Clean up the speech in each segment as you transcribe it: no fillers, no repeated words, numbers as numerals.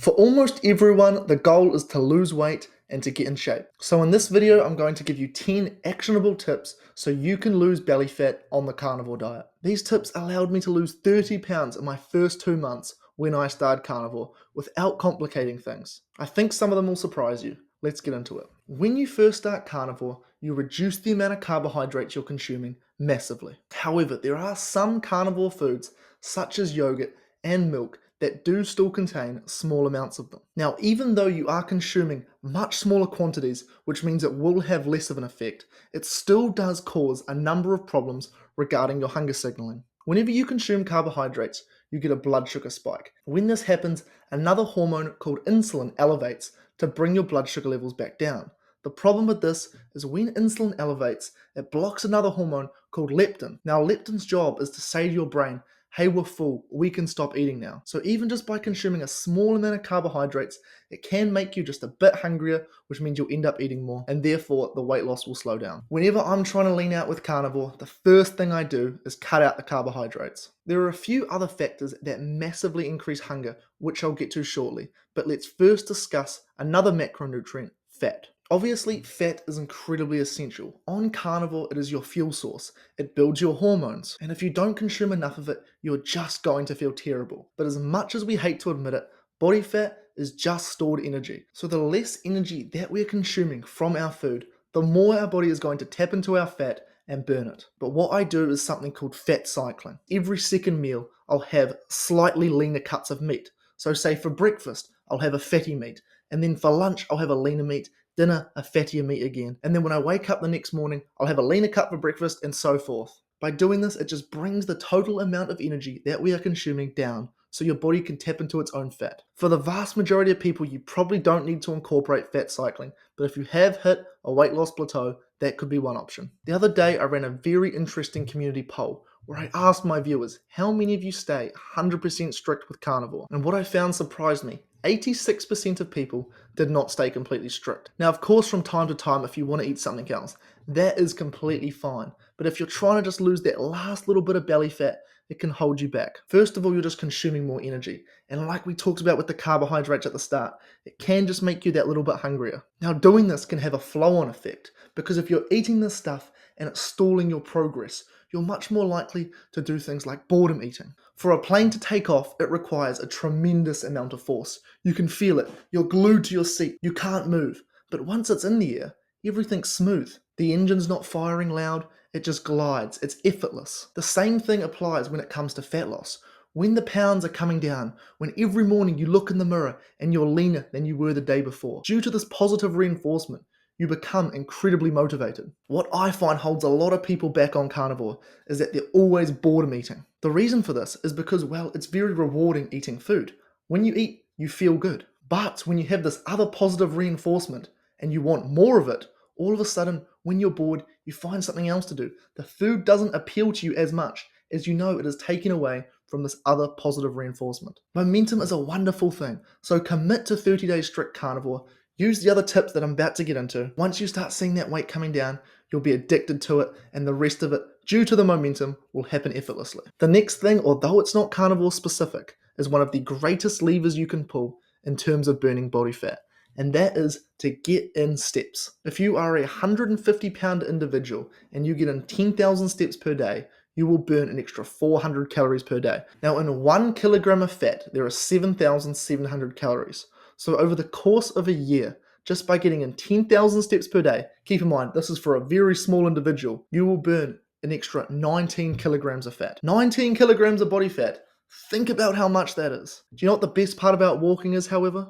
For almost everyone, the goal is to lose weight and to get in shape. So in this video, I'm going to give you 10 actionable tips so you can lose belly fat on the carnivore diet. These tips allowed me to lose 30 pounds in my first 2 months when I started carnivore without complicating things. I think some of them will surprise you. Let's get into it. When you first start carnivore, you reduce the amount of carbohydrates you're consuming massively. However, there are some carnivore foods, such as yogurt and milk, that do still contain small amounts of them. Now, even though you are consuming much smaller quantities, which means it will have less of an effect, it still does cause a number of problems regarding your hunger signaling. Whenever you consume carbohydrates, you get a blood sugar spike. When this happens, another hormone called insulin elevates to bring your blood sugar levels back down. The problem with this is when insulin elevates, it blocks another hormone called leptin. Now, leptin's job is to say to your brain, hey, we're full, we can stop eating now. So even just by consuming a small amount of carbohydrates, it can make you just a bit hungrier, which means you'll end up eating more, and therefore the weight loss will slow down. Whenever I'm trying to lean out with carnivore, the first thing I do is cut out the carbohydrates. There are a few other factors that massively increase hunger, which I'll get to shortly, but let's first discuss another macronutrient, fat. Obviously, fat is incredibly essential. On carnivore, it is your fuel source. It builds your hormones. And if you don't consume enough of it, you're just going to feel terrible. But as much as we hate to admit it, body fat is just stored energy. So the less energy that we're consuming from our food, the more our body is going to tap into our fat and burn it. But what I do is something called fat cycling. Every second meal, I'll have slightly leaner cuts of meat. So say for breakfast, I'll have a fatty meat. And then for lunch, I'll have a leaner meat. Dinner, a fattier meat again. And then when I wake up the next morning, I'll have a leaner cut for breakfast and so forth. By doing this, it just brings the total amount of energy that we are consuming down so your body can tap into its own fat. For the vast majority of people, you probably don't need to incorporate fat cycling, but if you have hit a weight loss plateau, that could be one option. The other day, I ran a very interesting community poll where I asked my viewers, how many of you stay 100% strict with carnivore? And what I found surprised me. 86% of people did not stay completely strict. Now, of course, from time to time, if you want to eat something else, that is completely fine. But if you're trying to just lose that last little bit of belly fat, it can hold you back. First of all, you're just consuming more energy. And like we talked about with the carbohydrates at the start, it can just make you that little bit hungrier. Now, doing this can have a flow-on effect because if you're eating this stuff and it's stalling your progress, you're much more likely to do things like boredom eating. For a plane to take off, it requires a tremendous amount of force. You can feel it. You're glued to your seat. You can't move. But once it's in the air, everything's smooth. The engine's not firing loud. It just glides. It's effortless. The same thing applies when it comes to fat loss. When the pounds are coming down, when every morning you look in the mirror and you're leaner than you were the day before, due to this positive reinforcement, you become incredibly motivated. What I find holds a lot of people back on carnivore is that they're always boredom eating. The reason for this is because, well, it's very rewarding eating food. When you eat, you feel good. But when you have this other positive reinforcement and you want more of it, all of a sudden, when you're bored, you find something else to do. The food doesn't appeal to you as much as you know it is taken away from this other positive reinforcement. Momentum is a wonderful thing, so commit to 30 days strict carnivore. Use the other tips that I'm about to get into. Once you start seeing that weight coming down, you'll be addicted to it, and the rest of it, due to the momentum, will happen effortlessly. The next thing, although it's not carnivore specific, is one of the greatest levers you can pull in terms of burning body fat, and that is to get in steps. If you are a 150-pound individual and you get in 10,000 steps per day, you will burn an extra 400 calories per day. Now, in 1 kilogram of fat, there are 7,700 calories. So over the course of a year, just by getting in 10,000 steps per day, keep in mind, this is for a very small individual, you will burn an extra 19 kilograms of fat. 19 kilograms of body fat. Think about how much that is. Do you know what the best part about walking is, however?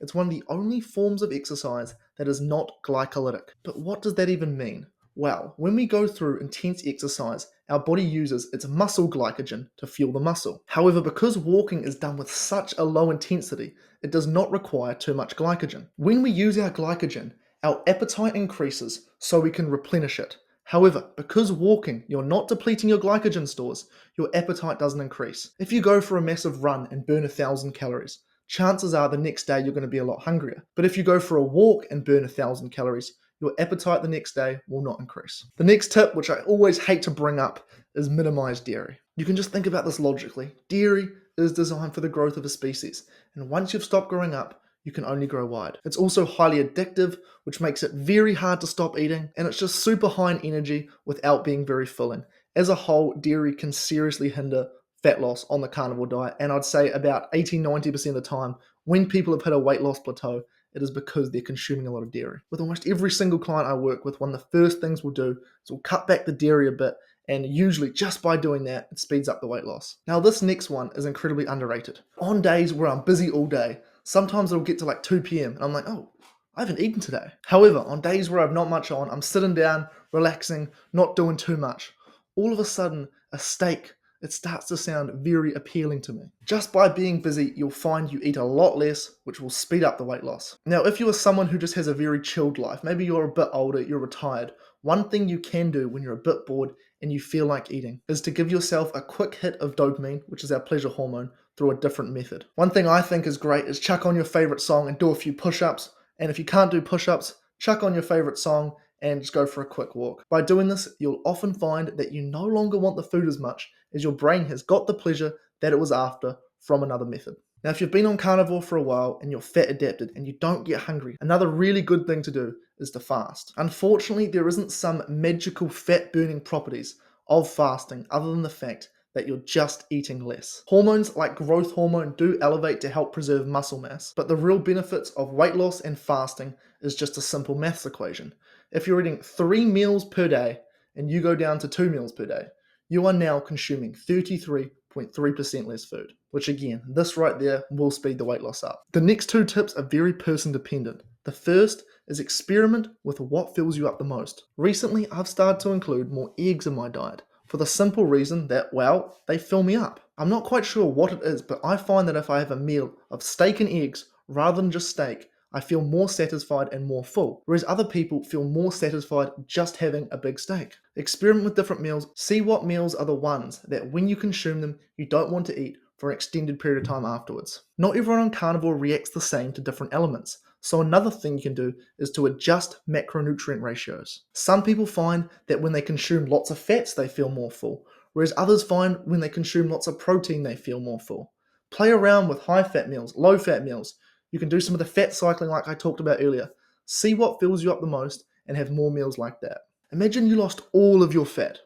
It's one of the only forms of exercise that is not glycolytic. But what does that even mean? Well, when we go through intense exercise, our body uses its muscle glycogen to fuel the muscle. However, because walking is done with such a low intensity, it does not require too much glycogen. When we use our glycogen, our appetite increases so we can replenish it. However, because walking, you're not depleting your glycogen stores, your appetite doesn't increase. If you go for a massive run and burn 1,000 calories, chances are the next day you're going to be a lot hungrier. But if you go for a walk and burn 1,000 calories, your appetite the next day will not increase. The next tip, which I always hate to bring up, is minimize dairy. You can just think about this logically. Dairy is designed for the growth of a species, and once you've stopped growing up, you can only grow wide. It's also highly addictive, which makes it very hard to stop eating, and it's just super high in energy without being very filling. As a whole, dairy can seriously hinder fat loss on the carnivore diet, and I'd say about 80-90% of the time, when people have hit a weight loss plateau, it is because they're consuming a lot of dairy. With almost every single client I work with, one of the first things we'll do is we'll cut back the dairy a bit, and usually just by doing that, it speeds up the weight loss. Now this next one is incredibly underrated. On days where I'm busy all day, sometimes it'll get to like 2 p.m. and I'm like, oh, I haven't eaten today. However, on days where I've not much on, I'm sitting down, relaxing, not doing too much. All of a sudden, a steak, it starts to sound very appealing to me. Just by being busy, you'll find you eat a lot less, which will speed up the weight loss. Now, if you are someone who just has a very chilled life, maybe you're a bit older, you're retired, one thing you can do when you're a bit bored and you feel like eating is to give yourself a quick hit of dopamine, which is our pleasure hormone, through a different method. One thing I think is great is chuck on your favorite song and do a few push-ups. And if you can't do push-ups, chuck on your favorite song and just go for a quick walk. By doing this, you'll often find that you no longer want the food as much as your brain has got the pleasure that it was after from another method. Now, if you've been on carnivore for a while and you're fat adapted and you don't get hungry, another really good thing to do is to fast. Unfortunately, there isn't some magical fat burning properties of fasting other than the fact that you're just eating less. Hormones like growth hormone do elevate to help preserve muscle mass, but the real benefits of weight loss and fasting is just a simple maths equation. If you're eating 3 meals per day and you go down to 2 meals per day, you are now consuming 33.3% less food, which again, this right there will speed the weight loss up. The next two tips are very person dependent. The first is experiment with what fills you up the most. Recently, I've started to include more eggs in my diet for the simple reason that, well, they fill me up. I'm not quite sure what it is, but I find that if I have a meal of steak and eggs rather than just steak, I feel more satisfied and more full, whereas other people feel more satisfied just having a big steak. Experiment with different meals, see what meals are the ones that when you consume them, you don't want to eat for an extended period of time afterwards. Not everyone on carnivore reacts the same to different elements, so another thing you can do is to adjust macronutrient ratios. Some people find that when they consume lots of fats, they feel more full, whereas others find when they consume lots of protein, they feel more full. Play around with high fat meals, low fat meals. You can do some of the fat cycling like I talked about earlier. See what fills you up the most and have more meals like that. Imagine you lost all of your fat.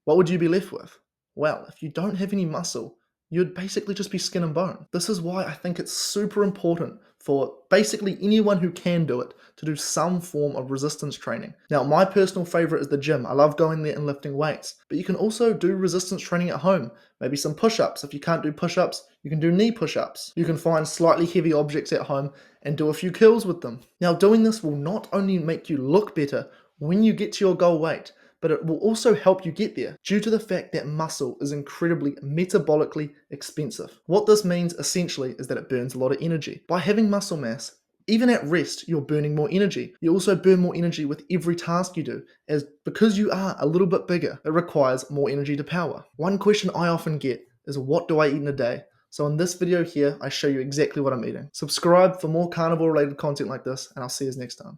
What would you be left with? Well, if you don't have any muscle, you'd basically just be skin and bone. This is why I think it's super important for basically anyone who can do it to do some form of resistance training. Now, my personal favorite is the gym. I love going there and lifting weights, but you can also do resistance training at home. Maybe some push-ups. If you can't do push-ups, you can do knee push-ups. You can find slightly heavy objects at home and do a few curls with them. Now, doing this will not only make you look better when you get to your goal weight, but it will also help you get there due to the fact that muscle is incredibly metabolically expensive. What this means essentially is that it burns a lot of energy. By having muscle mass, even at rest, you're burning more energy. You also burn more energy with every task you do, as because you are a little bit bigger, it requires more energy to power. One question I often get is, what do I eat in a day? So in this video here, I show you exactly what I'm eating. Subscribe for more carnivore related content like this, and I'll see you next time.